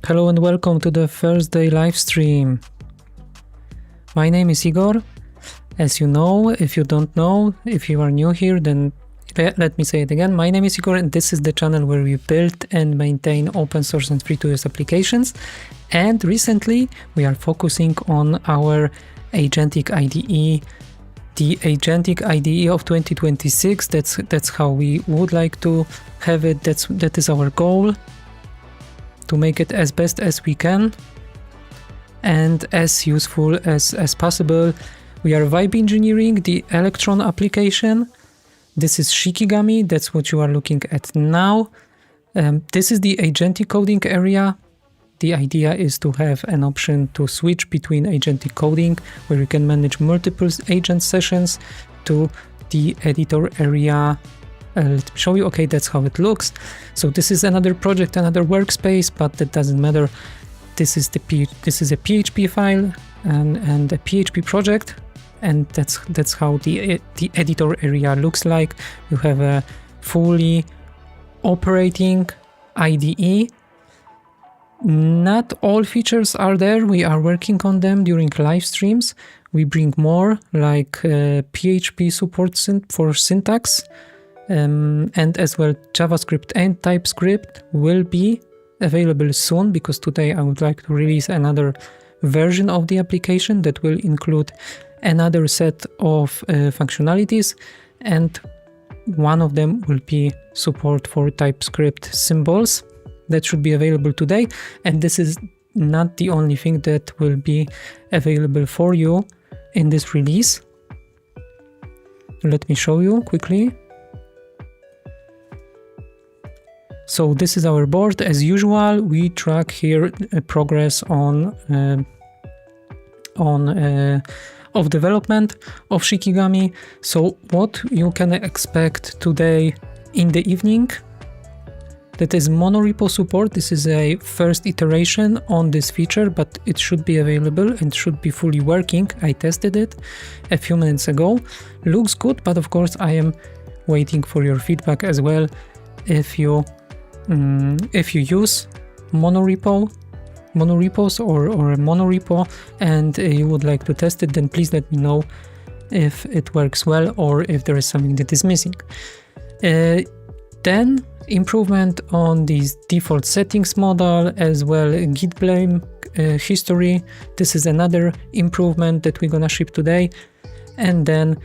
Hello and welcome to the Thursday live stream. My name is Igor. As you know, if you don't know, if you are new here, then let me say it again. My name is Igor and this is the channel where we build and maintain open source and free-to-use applications. And recently we are focusing on our Agentic IDE, the Agentic IDE of 2026. That's how we would like to have it. That is our goal, to make it as best as we can and as useful as possible. We are vibe engineering the Electron application. This is Shikigami, that's what you are looking at now. This is the agentic coding area. The idea is to have an option to switch between agentic coding, where you can manage multiple agent sessions, to the editor area. Let me show you. Okay, that's how it looks. So this is another project, another workspace, but that doesn't matter. This is a PHP file and a PHP project, and that's how the editor area looks like. You have a fully operating IDE. Not all features are there. We are working on them during live streams. We bring more, like PHP support for syntax. And as well JavaScript and TypeScript will be available soon, because today I would like to release another version of the application that will include another set of functionalities, and one of them will be support for TypeScript symbols. That should be available today, and this is not the only thing that will be available for you in this release. Let me show you quickly. So this is our board. As usual, we track here progress of development of Shikigami. So what you can expect today in the evening, that is monorepo support. This is a first iteration on this feature, but it should be available and should be fully working. I tested it a few minutes ago. Looks good, but of course I am waiting for your feedback as well. If you use monorepos or a monorepo and you would like to test it, then please let me know if it works well or if there is something that is missing. Then improvement on this default settings model, as well git blame history. This is another improvement that we're gonna ship today. And then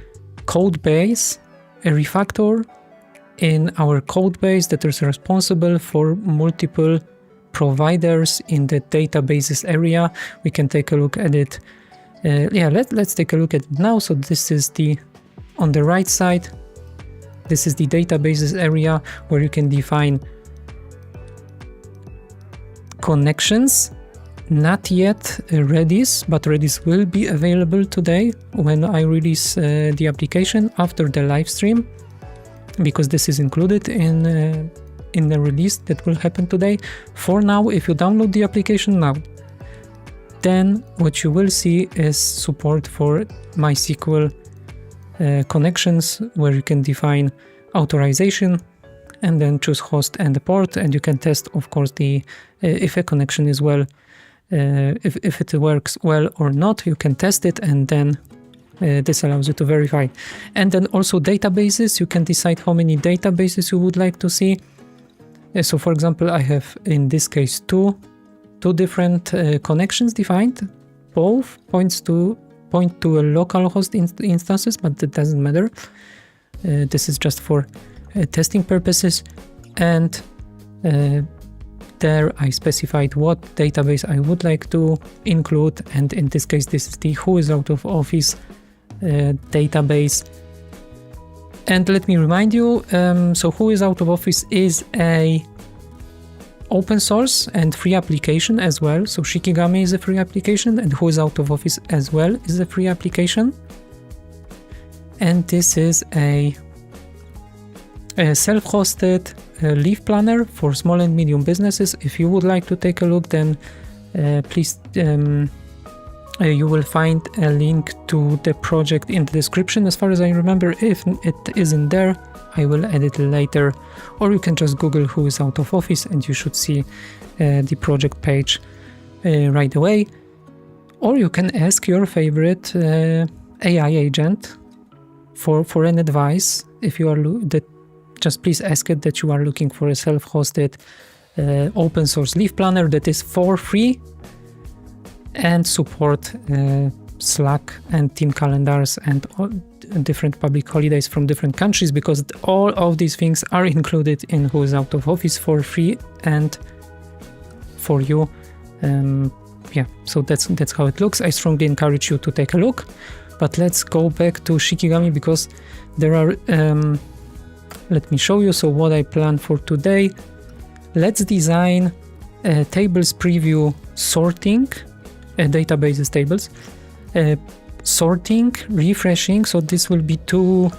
code base, a refactor in our code base that is responsible for multiple providers in the databases area. We can take a look at it. Let's take a look at it now. So this is on the right side, this is the databases area where you can define connections. Not yet Redis, but Redis will be available today when I release the application after the live stream, because this is included in the release that will happen today. For now, if you download the application now, then what you will see is support for MySQL connections, where you can define authorization and then choose host and the port, and you can test, of course, if a connection is well, if it works well or not. You can test it, and then this allows you to verify. And then also databases, you can decide how many databases you would like to see. So for example, I have in this case two different connections defined. Both point to a localhost instances, but that doesn't matter. This is just for testing purposes. And there I specified what database I would like to include, and in this case this is the who is out of office database. And let me remind you, so who is out of office is a open source and free application as well. So Shikigami is a free application, and who is out of office as well is a free application. And this is a self-hosted leaf planner for small and medium businesses. If you would like to take a look, then please you will find a link to the project in the description. As far as I remember, if it isn't there, I will add it later, or you can just Google who is out of office and you should see the project page right away. Or you can ask your favorite AI agent for an advice. If you are just please ask it that you are looking for a self-hosted open source leaf planner that is for free and support Slack and team calendars and all different public holidays from different countries, because all of these things are included in Who is Out of Office for free and for you. Yeah, so that's how it looks. I strongly encourage you to take a look. But let's go back to Shikigami, because there are let me show you. So what I plan for today, let's design a tables preview sorting, databases tables, sorting, refreshing. So this will be two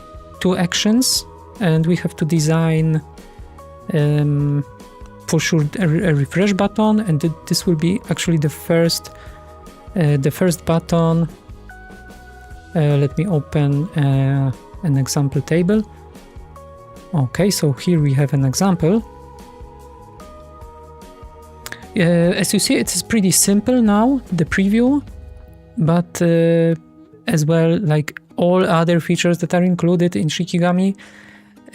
actions, and we have to design for sure a refresh button, and this will be actually the first button. Let me open an example table. Okay, so here we have an example. As you see, it is pretty simple now, the preview, but as well, like all other features that are included in Shikigami,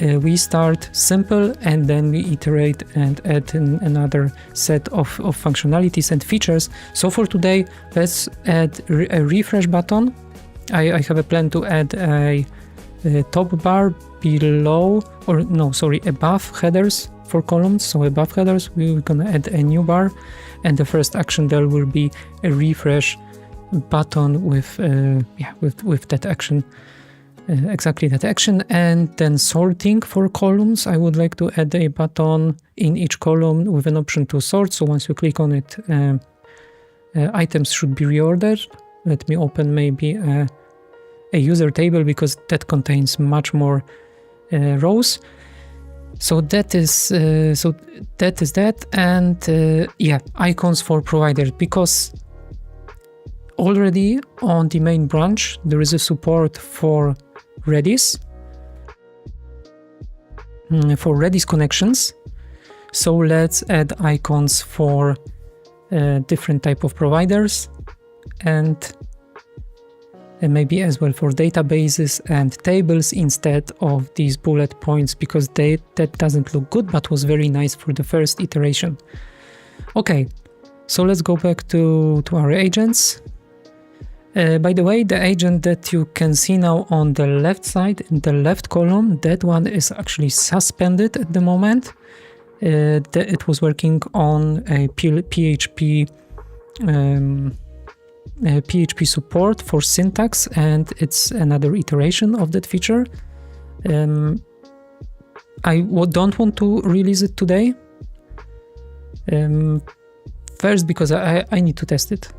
we start simple and then we iterate and add in another set of functionalities and features. So for today, let's add a refresh button. I have a plan to add a top bar below, or no, sorry, above headers for columns. So above headers, we're gonna add a new bar, and the first action there will be a refresh button with that action, exactly that action. And then sorting for columns, I would like to add a button in each column with an option to sort. So once you click on it, items should be reordered. Let me open maybe a user table, because that contains much more rows. So that is that, and yeah, icons for providers, because already on the main branch there is a support for Redis, connections. So let's add icons for different type of providers, and maybe as well for databases and tables instead of these bullet points, because that doesn't look good, but was very nice for the first iteration. Okay, so let's go back to our agents. By the way, the agent that you can see now on the left side, in the left column, that one is actually suspended at the moment. It was working on a PHP support for syntax, and it's another iteration of that feature. I don't want to release it today. First, because I need to test it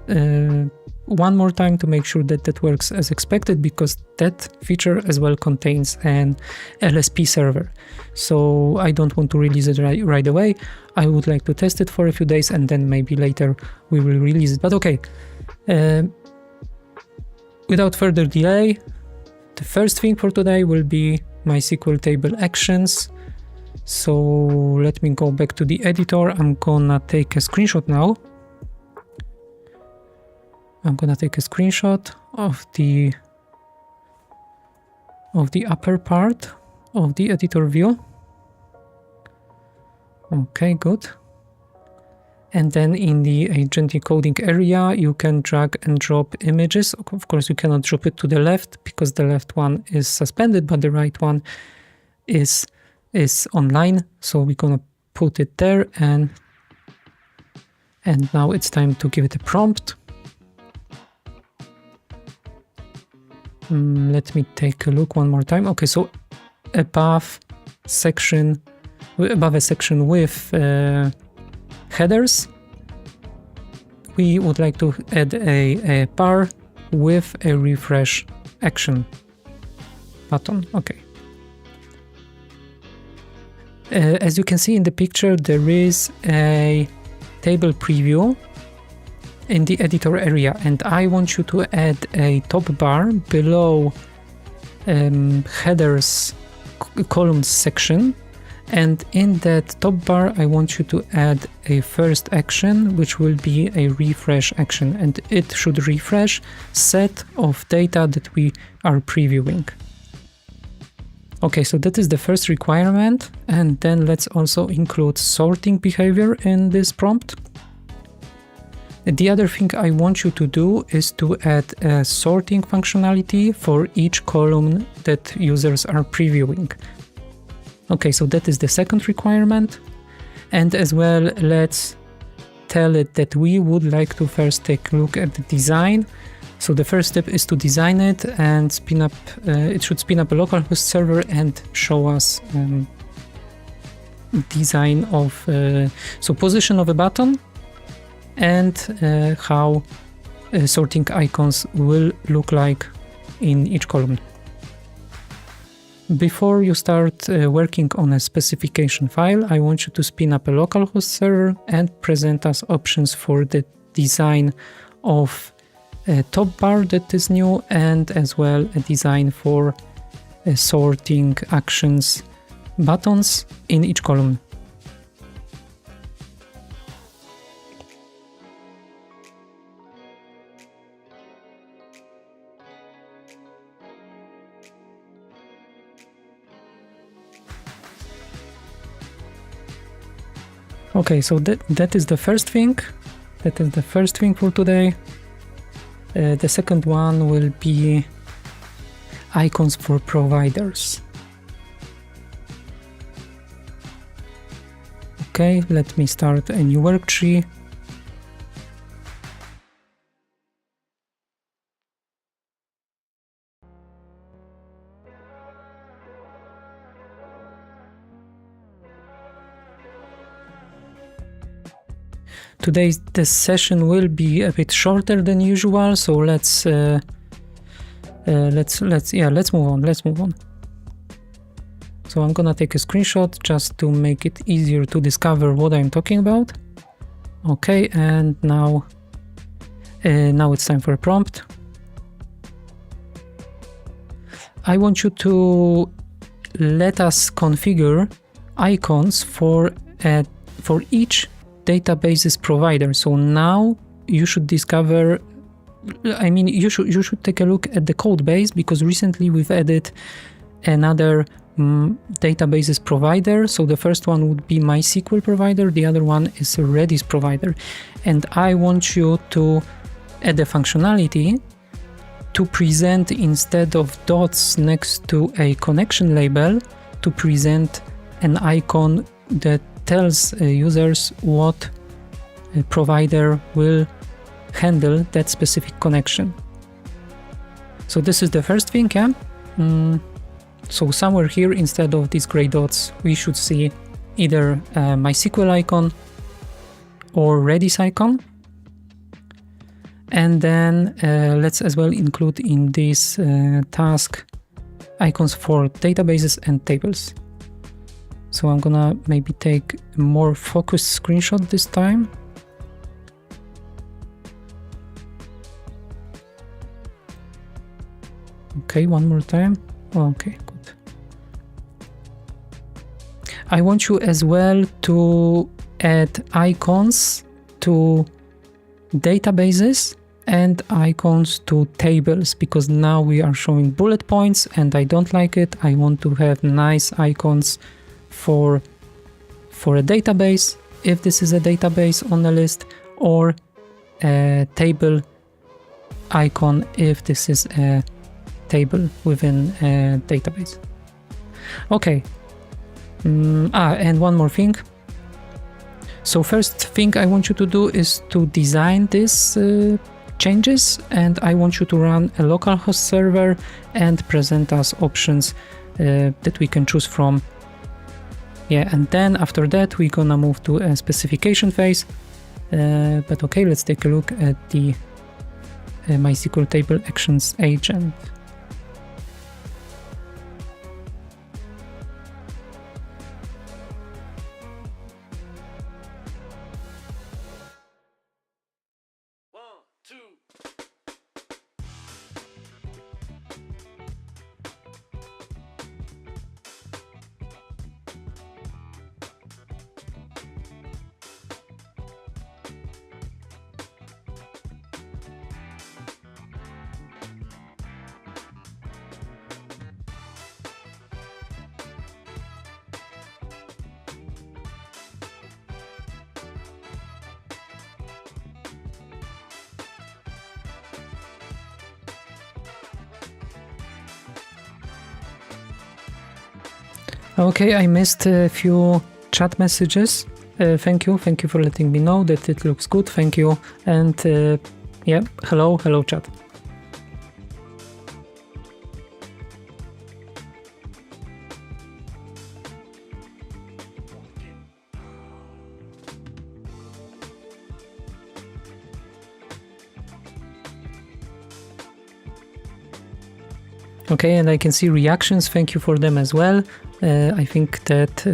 one more time to make sure that works as expected, because that feature as well contains an LSP server. So I don't want to release it right away. I would like to test it for a few days, and then maybe later we will release it. But okay, without further delay, the first thing for today will be MySQL table actions. So let me go back to the editor. I'm gonna take a screenshot now. I'm gonna take a screenshot of the upper part of the editor view. Okay, good. And then in the agentic coding area, you can drag and drop images. Of course, you cannot drop it to the left because the left one is suspended, but the right one is online. So we're gonna put it there, and now it's time to give it a prompt. Let me take a look one more time. Okay, so above a section with headers, we would like to add a bar with a refresh action button. Okay. As you can see in the picture, there is a table preview in the editor area, and I want you to add a top bar below headers columns section, and in that top bar I want you to add a first action, which will be a refresh action, and it should refresh set of data that we are previewing. Okay, so that is the first requirement, and then let's also include sorting behavior in this prompt. The other thing I want you to do is to add a sorting functionality for each column that users are previewing. Okay, so that is the second requirement. And as well, let's tell it that we would like to first take a look at the design. So the first step is to design it and spin up, it should spin up a localhost server and show us design of, so position of a button and how sorting icons will look like in each column. Before you start working on a specification file, I want you to spin up a localhost server and present us options for the design of a top bar that is new, and as well a design for sorting actions buttons in each column. Okay, so that is the first thing. That is the first thing for today. The second one will be icons for providers. Okay, let me start a new work tree. Today's this session will be a bit shorter than usual, so let's move on. Let's move on. So I'm gonna take a screenshot just to make it easier to discover what I'm talking about. Okay, and now it's time for a prompt. I want you to let us configure icons for each databases provider. So now you should discover, I mean, you should take a look at the code base, because recently we've added another databases provider. So the first one would be MySQL provider, the other one is a Redis provider, and I want you to add a functionality to present, instead of dots next to a connection label, to present an icon that tells users what provider will handle that specific connection. So this is the first thing, yeah? So somewhere here, instead of these gray dots, we should see either MySQL icon or Redis icon. And then let's as well include in this task icons for databases and tables. So I'm gonna maybe take a more focused screenshot this time. Okay, one more time. Okay, good. I want you as well to add icons to databases and icons to tables, because now we are showing bullet points and I don't like it. I want to have nice icons for a database, if this is a database on the list, or a table icon if this is a table within a database. Okay, and one more thing. So first thing I want you to do is to design these changes, and I want you to run a localhost server and present us options that we can choose from. Yeah, and then after that we're gonna move to a specification phase. But okay, let's take a look at the MySQL table actions agent. Okay, I missed a few chat messages. Thank you for letting me know that it looks good. Thank you. And yeah, hello chat. Okay, and I can see reactions. Thank you for them as well. I think that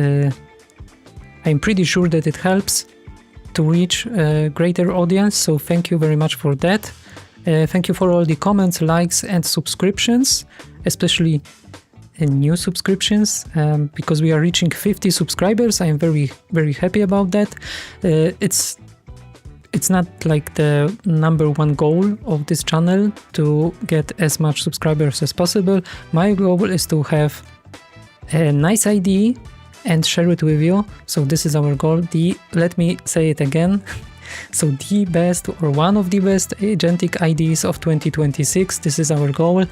I'm pretty sure that it helps to reach a greater audience, so thank you very much for that. Thank you for all the comments, likes, and subscriptions, especially new subscriptions, because we are reaching 50 subscribers. I am very happy about that. It's not like the number one goal of this channel to get as much subscribers as possible. My goal is to have a nice IDE and share it with you. So this is our goal. Let me say it again. So the best or one of the best agentic IDEs of 2026. This is our goal,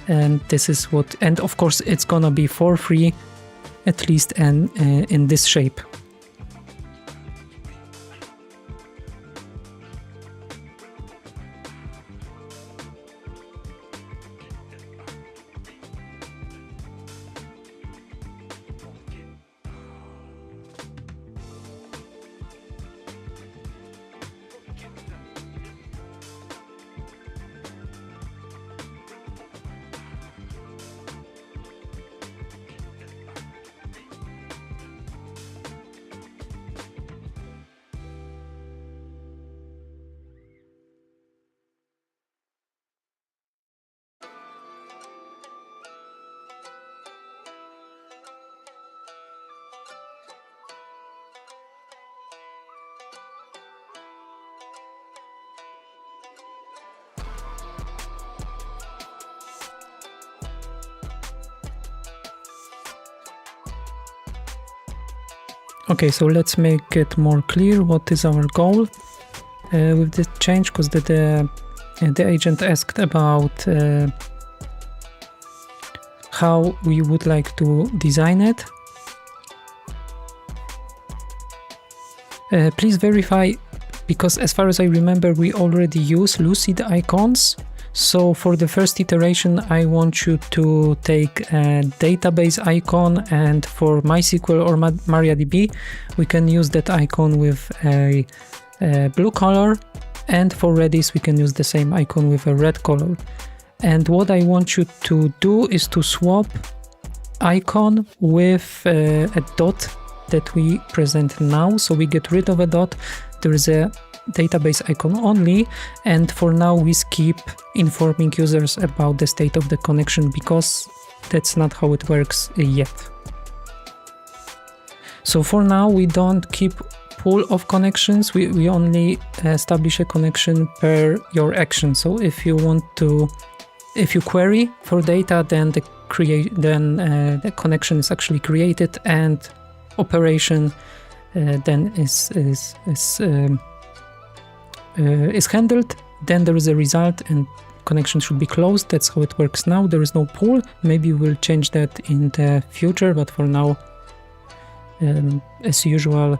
and this is what. And of course, it's gonna be for free, at least, and in this shape. Okay, so let's make it more clear what is our goal with this change, because the agent asked about how we would like to design it. Please verify, because as far as I remember, we already use Lucid icons. So for the first iteration, I want you to take a database icon, and for MySQL or MariaDB, we can use that icon with a blue color, and for Redis, we can use the same icon with a red color. And what I want you to do is to swap icon with a dot that we present now. So we get rid of a dot. There is a database icon only, and for now we skip informing users about the state of the connection, because that's not how it works yet. So for now we don't keep pool of connections, we only establish a connection per your action. So if you query for data, then the connection is actually created, and operation then is handled. Then there is a result, and connection should be closed. That's how it works now. There is no pool. Maybe we'll change that in the future, but for now, as usual,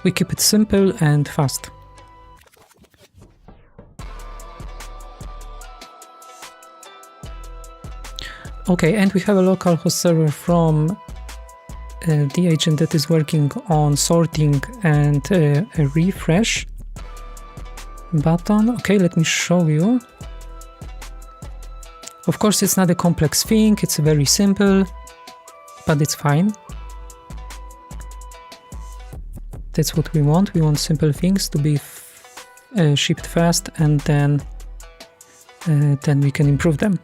we keep it simple and fast. Okay, and we have a local host server from the agent that is working on sorting and a refresh button. Okay, let me show you. Of course, it's not a complex thing, it's very simple, but it's fine. That's what we want. We want simple things to be shipped fast, and then we can improve them.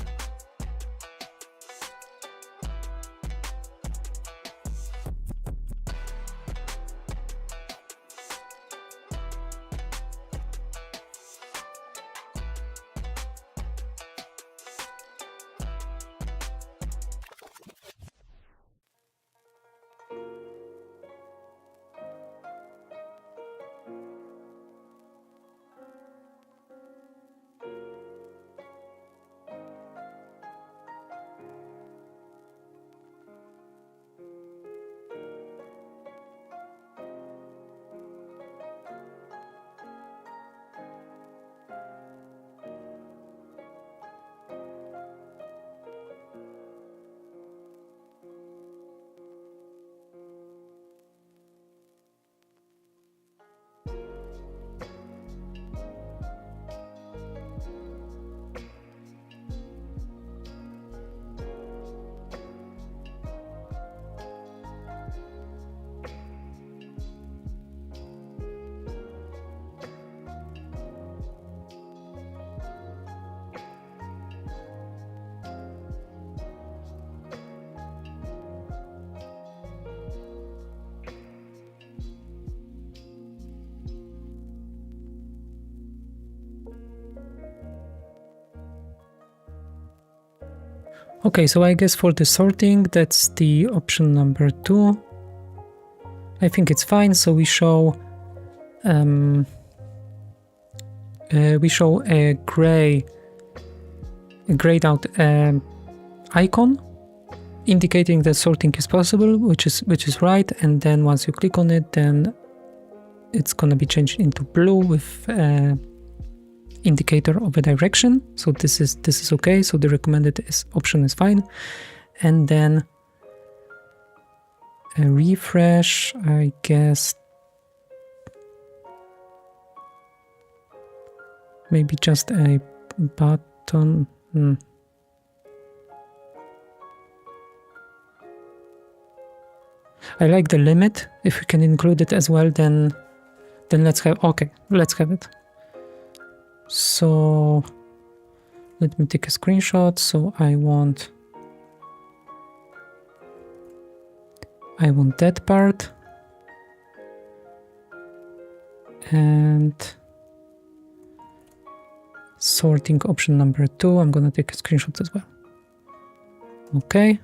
Okay, so I guess for the sorting, that's the option number 2. I think it's fine. So we show a grayed out icon indicating that sorting is possible, which is right. And then once you click on it, then it's gonna be changed into blue with indicator of a direction. So this is okay. So the recommended option is fine. And then a refresh, I guess. Maybe just a button. I like the limit. If we can include it as well, then let's have it. So let me take a screenshot. So I want that part, and sorting option number 2. I'm gonna take a screenshot as well. Okay.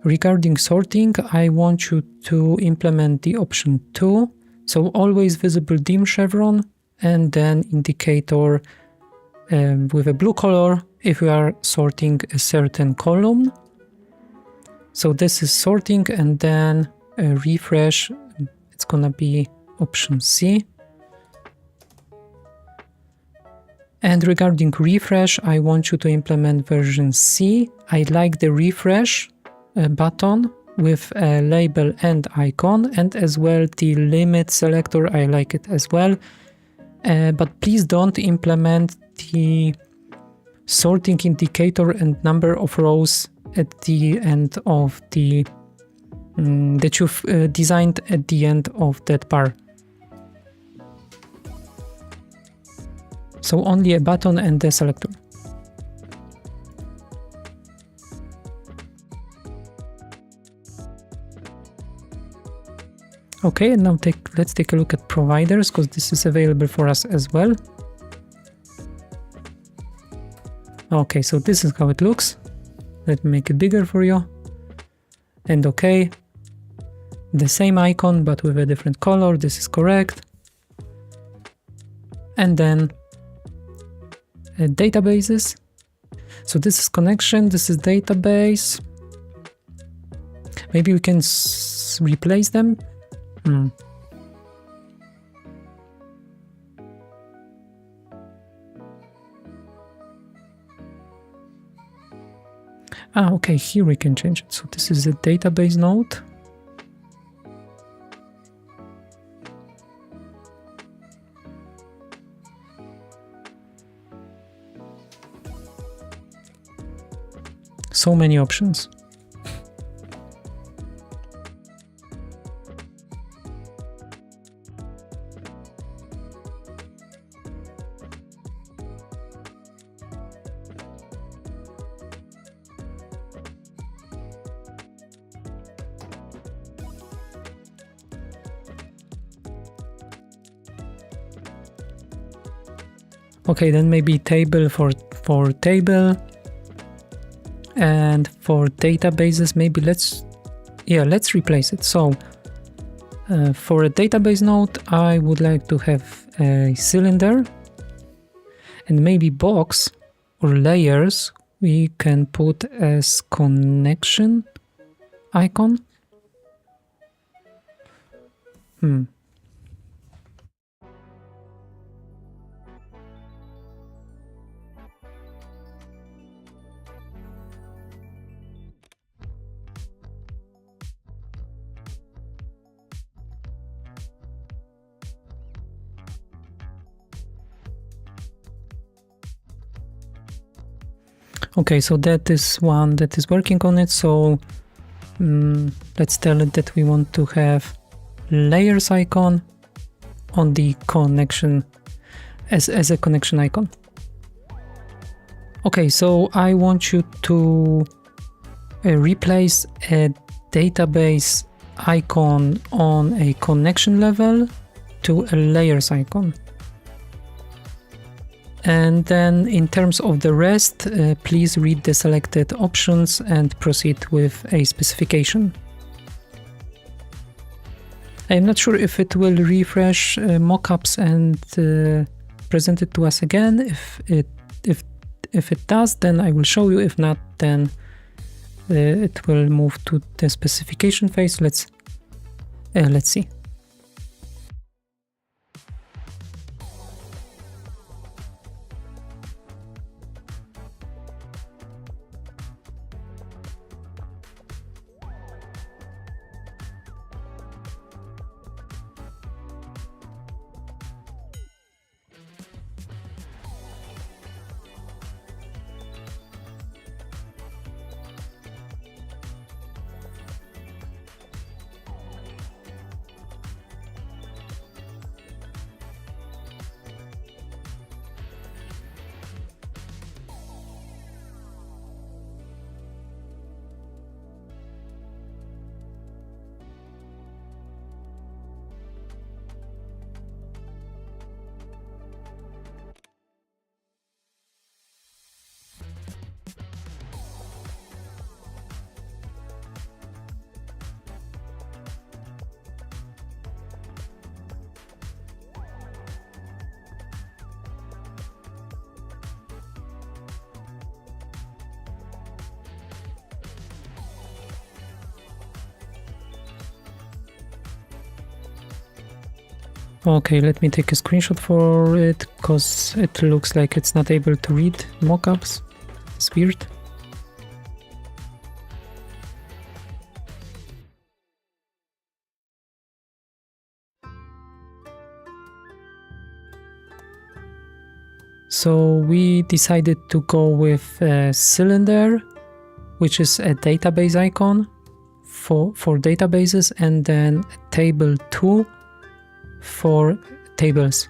Regarding sorting, I want you to implement the option 2. So always visible dim chevron, and then indicator with a blue color if we are sorting a certain column. So this is sorting, and then a refresh, it's gonna be option C. And regarding refresh, I want you to implement version C. I like the refresh button with a label and icon, and as well the limit selector, I like it as well. But please don't implement the sorting indicator and number of rows at the end of the that you've designed at the end of that bar. So only a button and the selector. Okay, and now let's take a look at providers, because this is available for us as well. Okay, so this is how it looks. Let me make it bigger for you. And okay, the same icon but with a different color. This is correct. And then databases. So this is connection, this is database. Maybe we can replace them. Okay, here we can change it. So this is a database node. So many options. Okay, then maybe table for table, and for databases, maybe let's replace it. So for a database node, I would like to have a cylinder, and maybe box or layers we can put as connection icon. Okay, so that is one that is working on it. So let's tell it that we want to have layers icon on the connection as a connection icon. Okay, so I want you to replace a database icon on a connection level to a layers icon. And then in terms of the rest, please read the selected options and proceed with a specification. I'm not sure if it will refresh mockups and present it to us again. If it does, then I will show you. If not, then it will move to the specification phase. Let's see. Okay, let me take a screenshot for it, because it looks like it's not able to read mockups. It's weird. So we decided to go with cylinder, which is a database icon for databases, and then table 2 for tables.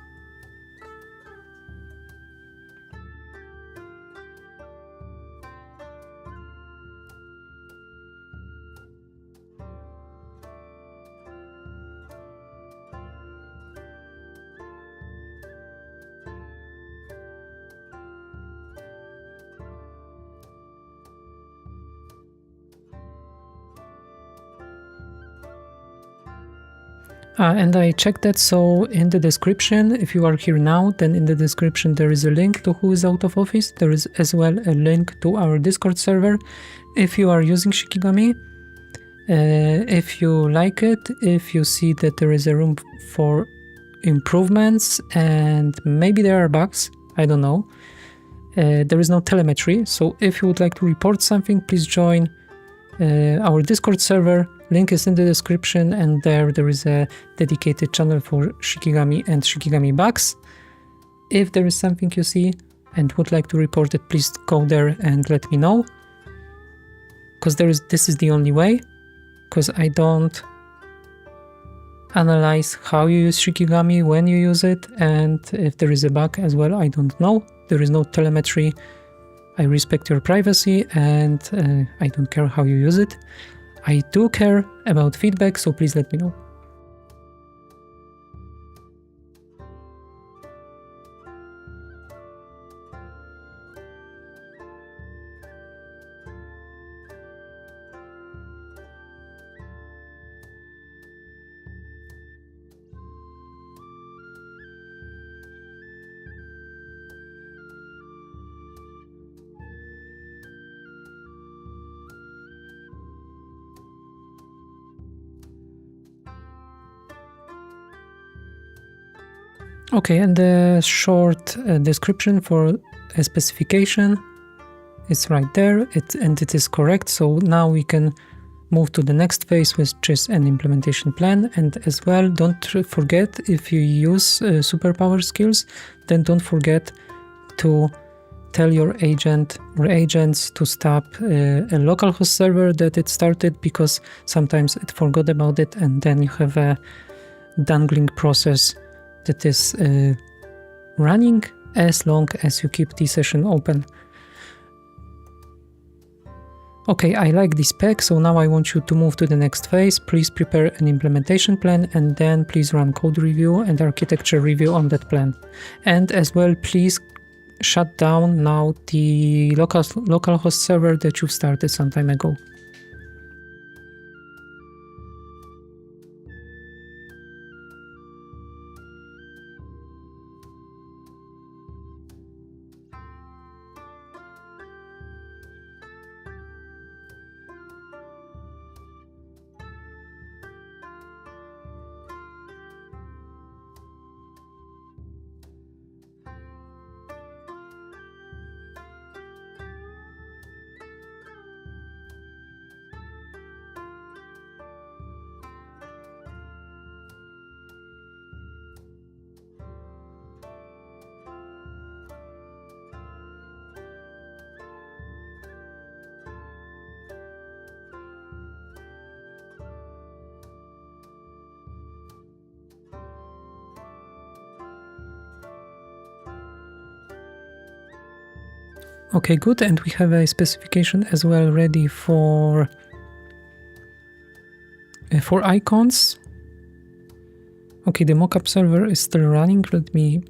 And I checked that, so in the description, if you are here now, then in the description there is a link to who is out of office. There is as well a link to our Discord server. If you are using Shikigami, if you like it, if you see that there is a room for improvements and maybe there are bugs, I don't know. There is no telemetry, so if you would like to report something, please join our Discord server. Link is in the description, and there is a dedicated channel for Shikigami and Shikigami bugs. If there is something you see and would like to report it, please go there and let me know, because this is the only way, because I don't analyze how you use Shikigami, when you use it, and if there is a bug as well, I don't know. There is no telemetry. I respect your privacy, and I don't care how you use it. I do care about feedback, so please let me know. Okay, and the short description for a specification is right there, and it is correct. So now we can move to the next phase, which is an implementation plan. And as well, don't forget, if you use superpower skills, then don't forget to tell your agent or agents to stop a localhost server that it started, because sometimes it forgot about it, and then you have a dangling process that is running as long as you keep the session open. Okay, I like this spec, so now I want you to move to the next phase. Please prepare an implementation plan, and then please run code review and architecture review on that plan. And as well, please shut down now the localhost server that you started some time ago. Okay, good, and we have a specification as well ready for icons. Okay, the mockup server is still running. Let me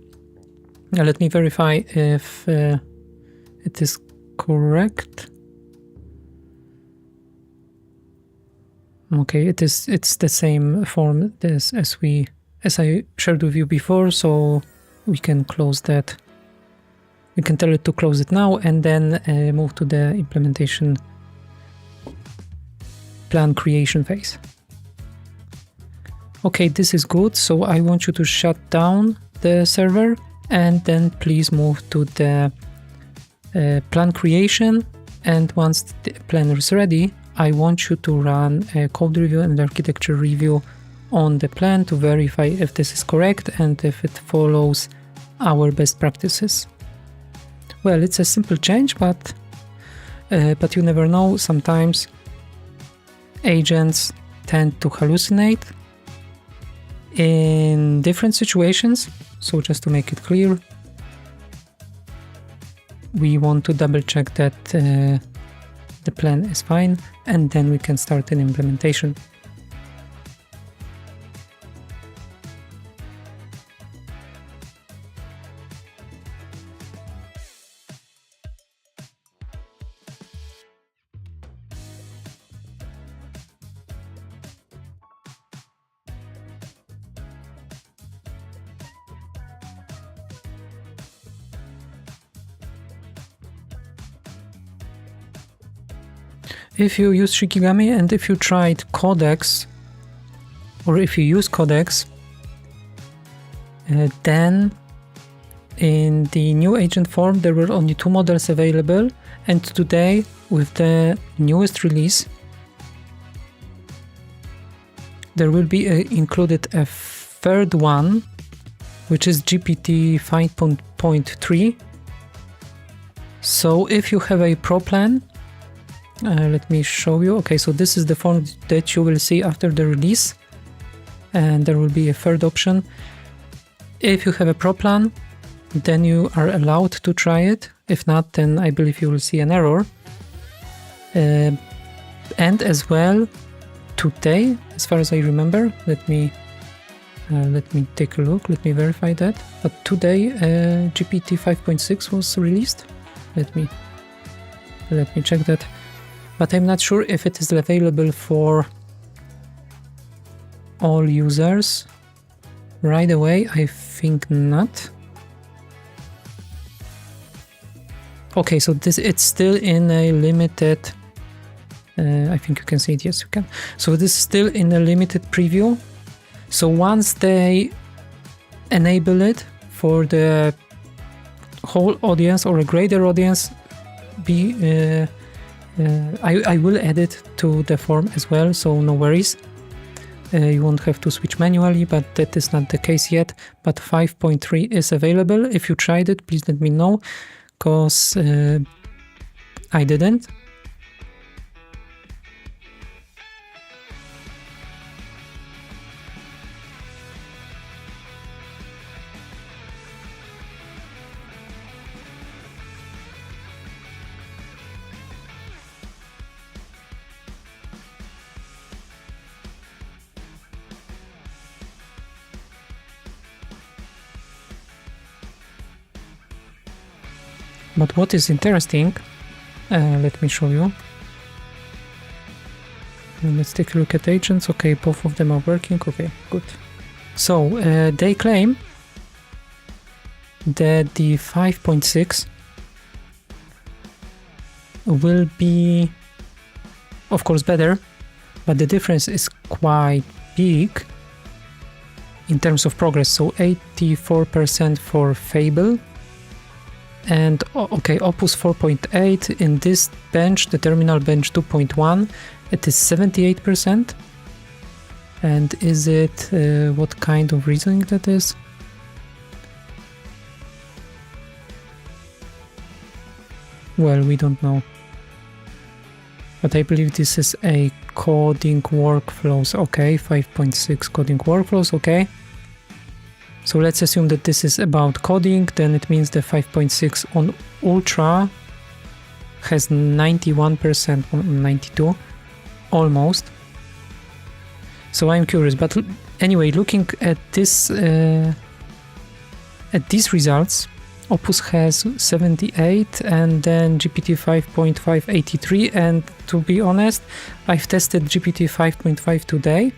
verify if it is correct. Okay, it's the same form as I shared with you before, so we can close that. We can tell it to close it now and then move to the implementation plan creation phase. Okay, this is good. So I want you to shut down the server and then please move to the plan creation. And once the plan is ready, I want you to run a code review and architecture review on the plan to verify if this is correct and if it follows our best practices. Well, it's a simple change, but you never know. Sometimes agents tend to hallucinate in different situations. So just to make it clear, we want to double check that the plan is fine, and then we can start an implementation. If you use Shikigami and if you tried codex, or if you use codex, then in the new agent form there were only 2 models available, and today with the newest release there will be included a third one, which is GPT 5.3. So if you have a pro plan, let me show you. Okay, so this is the form that you will see after the release, and there will be a third option. If you have a pro plan, then you are allowed to try it. If not, then I believe you will see an error. And as well, today, as far as I remember, let me take a look. Let me verify that. But today, GPT 5.6 was released. Let me check that. But I'm not sure if it is available for all users right away. I think not. Okay, so it's still in a limited, I think you can see it, yes you can. So this is still in a limited preview. So once they enable it for the whole audience or a greater audience, I will add it to the form as well, so no worries. You won't have to switch manually, but that is not the case yet. But 5.3 is available. If you tried it, please let me know, because I didn't. But what is interesting, let me show you. Let's take a look at agents. Okay, both of them are working. Okay, good. So they claim that the 5.6 will be, of course, better, but the difference is quite big in terms of progress. So 84% for Fable, and okay, Opus 4.8. In this bench, the terminal bench 2.1, it is 78%. And is it what kind of reasoning that is? Well, we don't know. But I believe this is a coding workflows. Okay, 5.6 coding workflows. Okay. So let's assume that this is about coding. Then it means the 5.6 on Ultra has 91%, 92, almost. So I'm curious. But anyway, looking at this, at these results, Opus has 78 and then GPT 5.5 83, and to be honest, I've tested GPT 5.5 today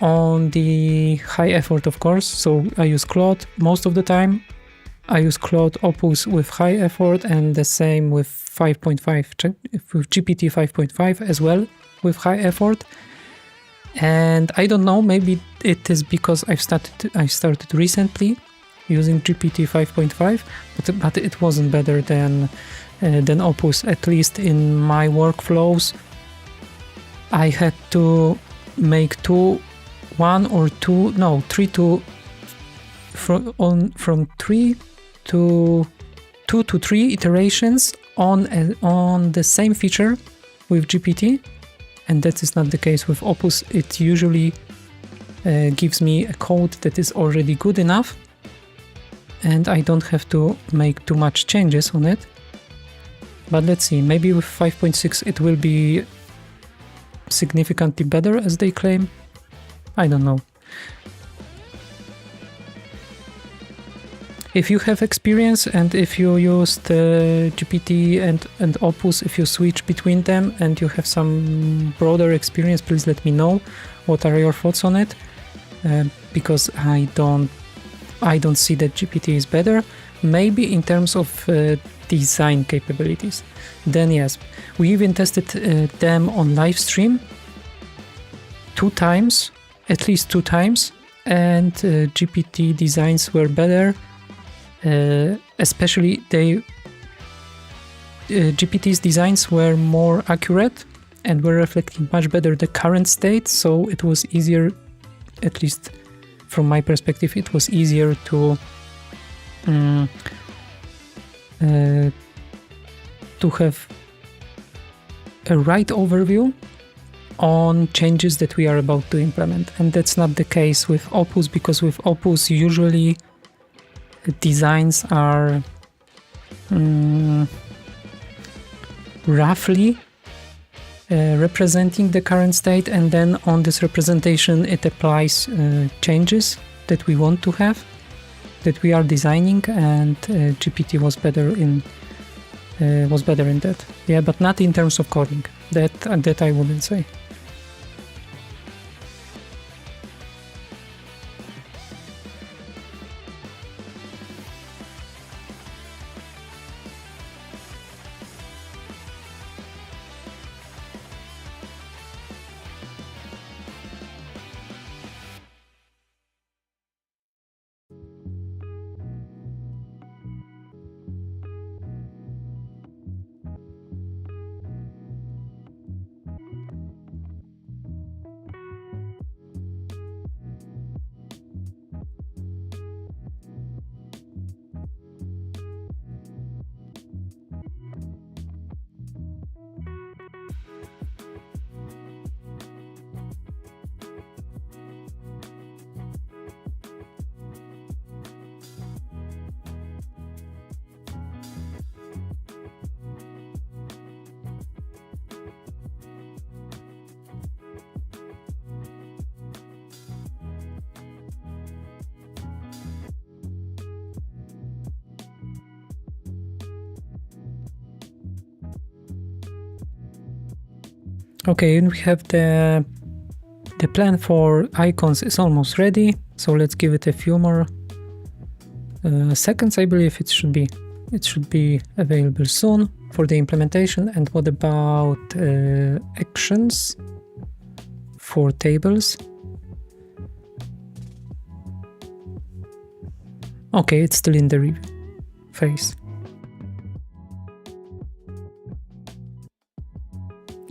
on the high effort, of course. So I use Claude most of the time. I use Claude Opus with high effort, and the same with 5.5, with GPT 5.5 as well with high effort. And I don't know, maybe it is because I started recently using GPT 5.5, but it wasn't better than Opus. At least in my workflows, I had to make from 3 to 2 to 3 iterations on the same feature with GPT, and that is not the case with Opus. It usually gives me a code that is already good enough, and I don't have to make too much changes on it. But let's see, maybe with 5.6 it will be significantly better, as they claim. I don't know. If you have experience and if you used GPT and Opus, if you switch between them and you have some broader experience, please let me know. What are your thoughts on it? Because I don't see that GPT is better. Maybe in terms of design capabilities, then yes. We even tested them on live stream at least two times, and GPT designs were better. Especially GPT's designs were more accurate and were reflecting much better the current state, so it was easier, at least from my perspective, it was easier to have a right overview on changes that we are about to implement. And that's not the case with Opus, because with Opus usually designs are roughly representing the current state, and then on this representation it applies changes that we want to have, that we are designing, and GPT was better in that. Yeah, but not in terms of coding. That I wouldn't say. Okay, and we have the plan for icons is almost ready, so let's give it a few more seconds. I believe it should be available soon for the implementation. And what about actions for tables? Okay, it's still in the review phase.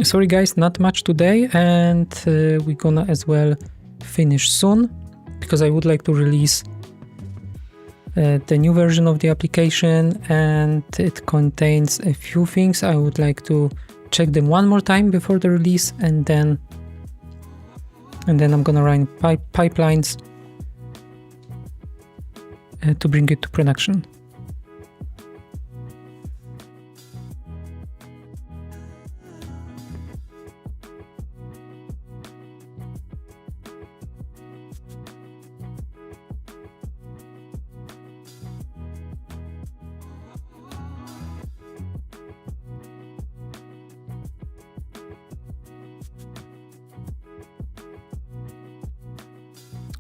Sorry guys, not much today, and we're gonna as well finish soon, because I would like to release the new version of the application, and it contains a few things. I would like to check them one more time before the release, and then I'm gonna run pipelines to bring it to production.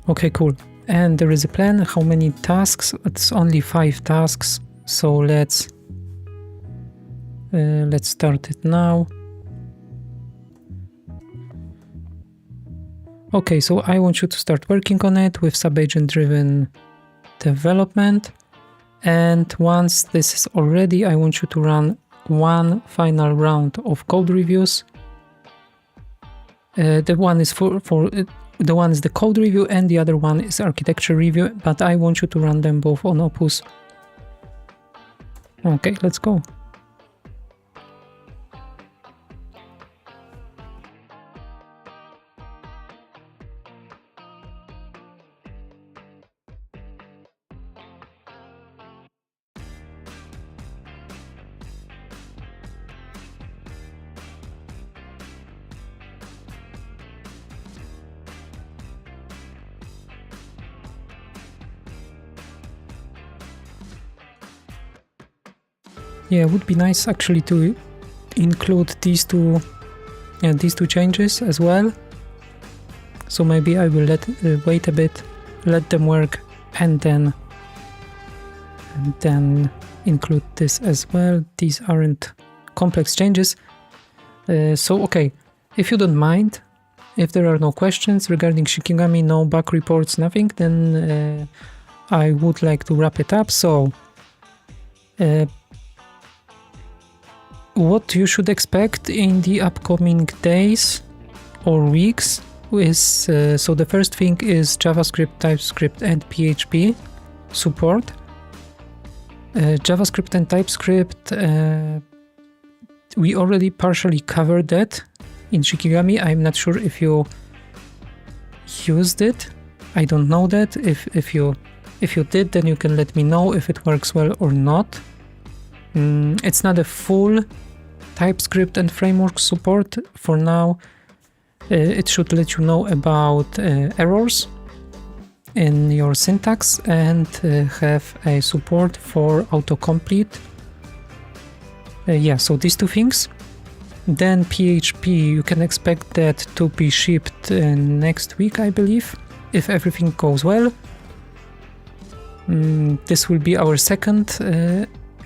Okay, cool. And there is a plan. How many tasks? It's only 5 tasks. So let's start it now. Okay, so I want you to start working on it with sub-agent driven development. And once this is all ready, I want you to run one final round of code reviews. The one is the one is the code review, and the other one is architecture review, but I want you to run them both on Opus. Okay, let's go. Yeah, it would be nice actually to include these two changes as well. So maybe I will wait a bit, let them work, and then include this as well. These aren't complex changes. So okay, if you don't mind, if there are no questions regarding Shikigami, no bug reports, nothing, then I would like to wrap it up. So what you should expect in the upcoming days or weeks is, so the first thing is JavaScript, TypeScript and PHP support. JavaScript and TypeScript, we already partially covered that in Shikigami. I'm not sure if you used it. I don't know that. If you did, then you can let me know if it works well or not. It's not a full TypeScript and framework support for now. It should let you know about errors in your syntax and have a support for autocomplete. Yeah, so these two things. Then PHP, you can expect that to be shipped next week, I believe, if everything goes well. This will be our second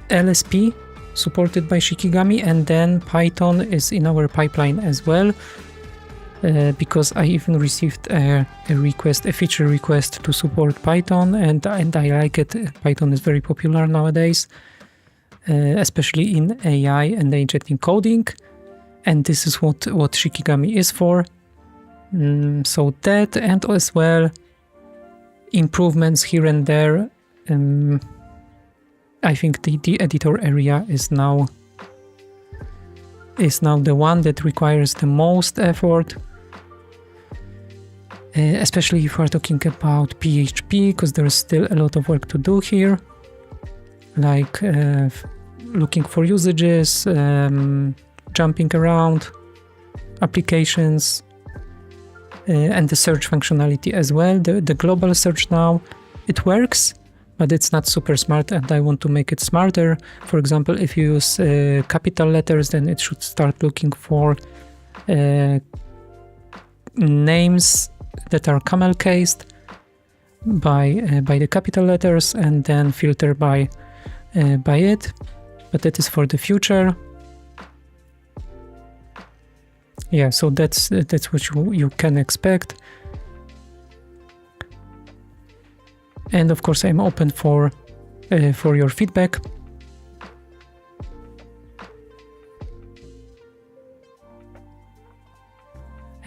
LSP supported by Shikigami, and then Python is in our pipeline as well, because I even received a feature request to support Python, and I like it. Python is very popular nowadays, especially in AI and agentic coding, and this is what Shikigami is for. So that, and as well improvements here and there. I think the editor area is now the one that requires the most effort, especially if we're talking about PHP, because there's still a lot of work to do here, like looking for usages, jumping around applications, and the search functionality as well. The global search now, it works, but it's not super smart, and I want to make it smarter. For example, if you use capital letters, then it should start looking for names that are camel cased by the capital letters, and then filter by it, but that is for the future. Yeah, so that's what you can expect. And of course, I'm open for your feedback.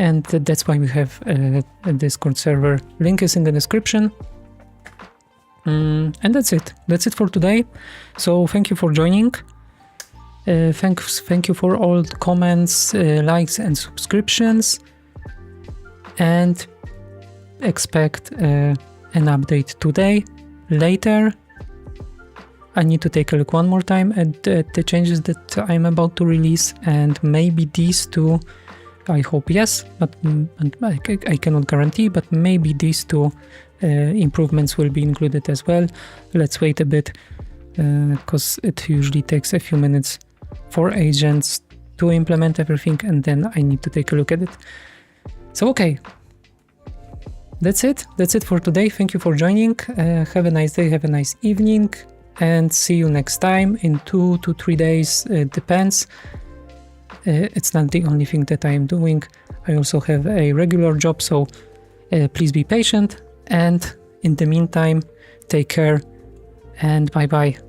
And that's why we have a Discord server. Link is in the description. And that's it. That's it for today. So thank you for joining. Thank you for all the comments, likes, and subscriptions. And expect an update today. Later, I need to take a look one more time at the changes that I'm about to release, and maybe these two. I hope yes, but I cannot guarantee, but maybe these two improvements will be included as well. Let's wait a bit, because it usually takes a few minutes for agents to implement everything, and then I need to take a look at it. So okay, that's it for today. Thank you for joining. Have a nice day, have a nice evening, and see you next time in 2 to 3 days. Depends. It's not the only thing that I am doing. I also have a regular job, so please be patient. And in the meantime, take care and bye-bye.